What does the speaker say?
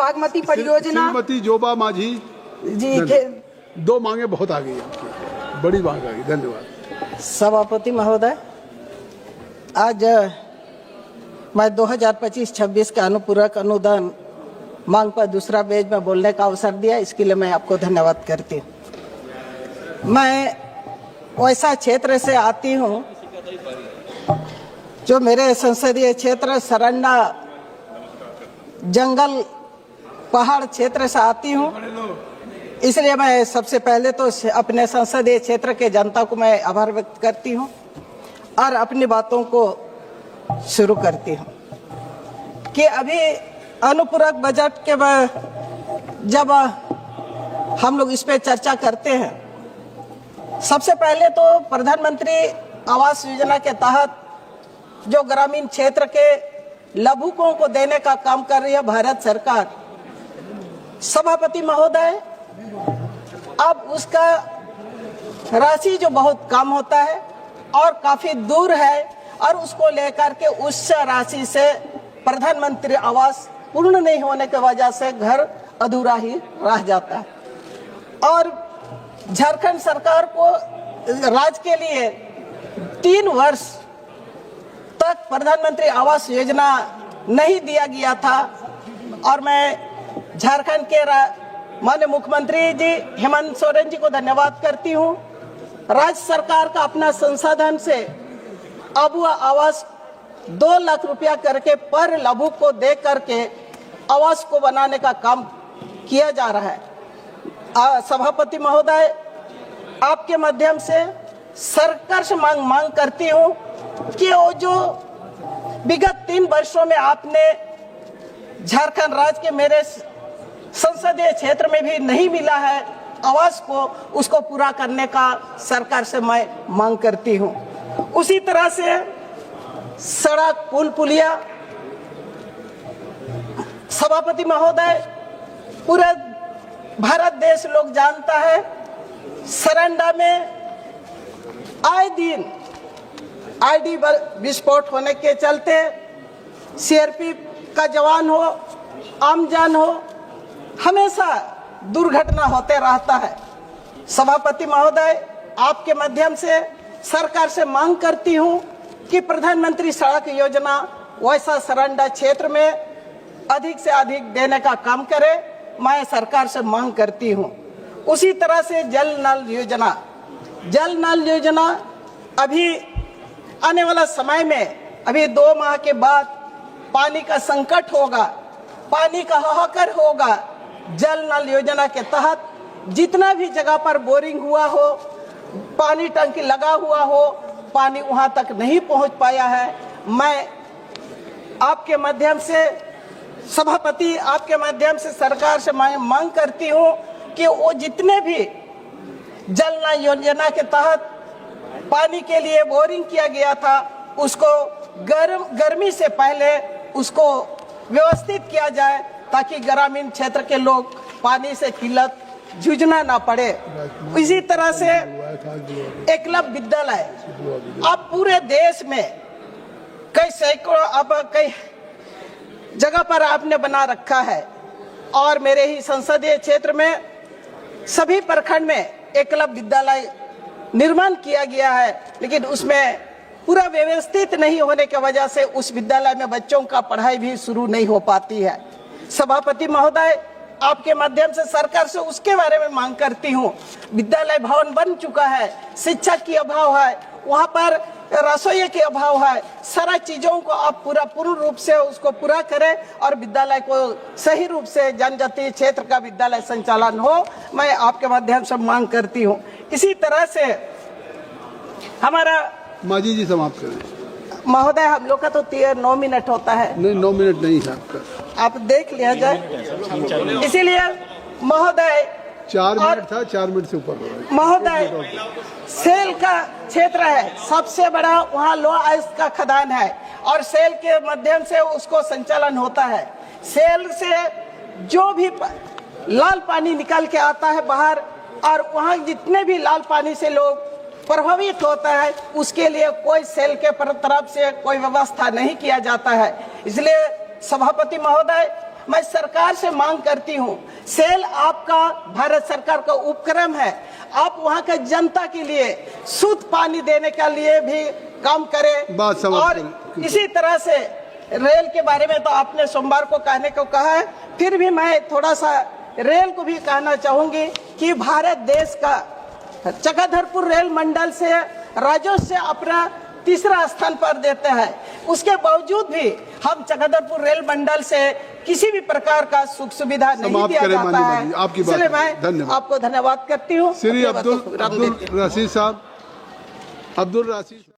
बागमती परियोजना। श्रीमती जोबा माझी जी, 2 मांगे बहुत आ गई आपकी, बड़ी मांग आ गई। धन्यवाद। सभापति महोदय, आज मैं 2025-26 का अनुपूरक अनुदान मांग पर दूसरा पेज में बोलने का अवसर दिया, इसके लिए मैं आपको धन्यवाद करती हूँ। मैं वैसा क्षेत्र से आती हूँ जो मेरे संसदीय क्षेत्र सरंडा जंगल पहाड़ क्षेत्र से आती हूँ, इसलिए मैं सबसे पहले तो अपने संसदीय क्षेत्र के जनता को मैं आभार व्यक्त करती हूँ और अपनी बातों को शुरू करती हूँ कि अभी अनुपूरक बजट के जब हम लोग इस पे चर्चा करते हैं, सबसे पहले तो प्रधानमंत्री आवास योजना के तहत जो ग्रामीण क्षेत्र के लाभुकों को देने का काम कर रही है भारत सरकार, सभापति महोदय, अब उसका राशि जो बहुत कम होता है और काफी दूर है और उसको लेकर के उस राशि से प्रधानमंत्री आवास पूर्ण नहीं होने की वजह से घर अधूरा ही रह जाता है। और झारखंड सरकार को राज्य के लिए 3 वर्ष तक प्रधानमंत्री आवास योजना नहीं दिया गया था और मैं झारखंड के माननीय मुख्यमंत्री जी हेमंत सोरेन जी को धन्यवाद करती हूँ। राज्य सरकार का अपना संसाधन से अब आवास 2 लाख रुपया करके पर लाभुक को दे करके आवास को बनाने का काम किया जा रहा है। सभापति महोदय, आपके माध्यम से सरकार से मांग करती हूँ कि वो जो विगत 3 वर्षों में आपने झारखंड राज्य के मेरे संसदीय क्षेत्र में भी नहीं मिला है आवास को, उसको पूरा करने का सरकार से मैं मांग करती हूँ। उसी तरह से सड़क पुल पुलिया, सभापति महोदय, पूरे भारत देश लोग जानता है सरंडा में आए दिन आईडी विस्फोट होने के चलते सीआरपी का जवान हो, आम जान हो, हमेशा दुर्घटना होते रहता है। सभापति महोदय, आपके माध्यम से सरकार से मांग करती हूं कि प्रधानमंत्री सड़क योजना वैसा सरंडा क्षेत्र में अधिक से अधिक देने का काम करे, मैं सरकार से मांग करती हूं। उसी तरह से जल नल योजना अभी आने वाला समय में, अभी 2 माह के बाद पानी का संकट होगा, पानी का हाहाकार होगा। जल नल योजना के तहत जितना भी जगह पर बोरिंग हुआ हो, पानी टंकी लगा हुआ हो, पानी वहां तक नहीं पहुंच पाया है। मैं आपके माध्यम से सभापति, आपके माध्यम से सरकार से मैं मांग करती हूं कि वो जितने भी जल नल योजना के तहत पानी के लिए बोरिंग किया गया था, उसको गर्मी से पहले उसको व्यवस्थित किया जाए ताकि ग्रामीण क्षेत्र के लोग पानी से किल्लत जूझना ना पड़े। इसी तरह से एकलव्य विद्यालय अब पूरे देश में कई सैकड़ों, अब कई जगह पर आपने बना रखा है और मेरे ही संसदीय क्षेत्र में सभी प्रखंड में एकलव्य विद्यालय निर्माण किया गया है, लेकिन उसमें पूरा व्यवस्थित नहीं होने की वजह से उस विद्यालय में बच्चों का पढ़ाई भी शुरू नहीं हो पाती है। सभापति महोदय, आपके माध्यम से सरकार से उसके बारे में मांग करती हूँ। विद्यालय भवन बन चुका है, शिक्षक की अभाव है, वहाँ पर रसोई के अभाव है, सारा चीजों को आप पूर्ण रूप से उसको पूरा करें और विद्यालय को सही रूप से जनजातीय क्षेत्र का विद्यालय संचालन हो, मैं आपके माध्यम से मांग करती हूँ। इसी तरह से हमारा माजी जी समाप्त करें। महोदय, हम लोग का तो 9 मिनट होता है। नहीं, 9 मिनट नहीं है आपका, आप देख लिया जाए। इसीलिए महोदय 4 मिनट था, 4 मिनट से ऊपर हो रहा है। महोदय, सेल का क्षेत्र है, सबसे बड़ा वहाँ लो आइस का खदान है और सेल के माध्यम से उसको संचालन होता है। सेल से जो भी लाल पानी निकल के आता है बाहर और वहाँ जितने भी लाल पानी से लोग प्रभावित होता है, उसके लिए कोई सेल के तरफ से कोई व्यवस्था नहीं किया जाता है। इसलिए सभापति महोदय, मैं सरकार से मांग करती हूं, सेल आपका भारत सरकार का उपक्रम है, आप वहां के जनता के लिए शुद्ध पानी देने के लिए भी काम करें। बात समझ और करें। इसी तरह से रेल के बारे में तो आपने सोमवार को कहने को कहा है, फिर भी मैं थोड़ा सा रेल को भी कहना चाहूंगी कि भारत देश का चक्रधरपुर रेल मंडल से राजस्व से अपना तीसरा स्थान पर देते हैं, उसके बावजूद भी हम चक्रधरपुर रेल मंडल से किसी भी प्रकार का सुख सुविधा नहीं दिया जाता है। आपकी बात इसलिए मैं धन्यवाद। आपको धन्यवाद करती हूँ। श्री अब्दुल रशीद साहब, अब्दुल रशीद।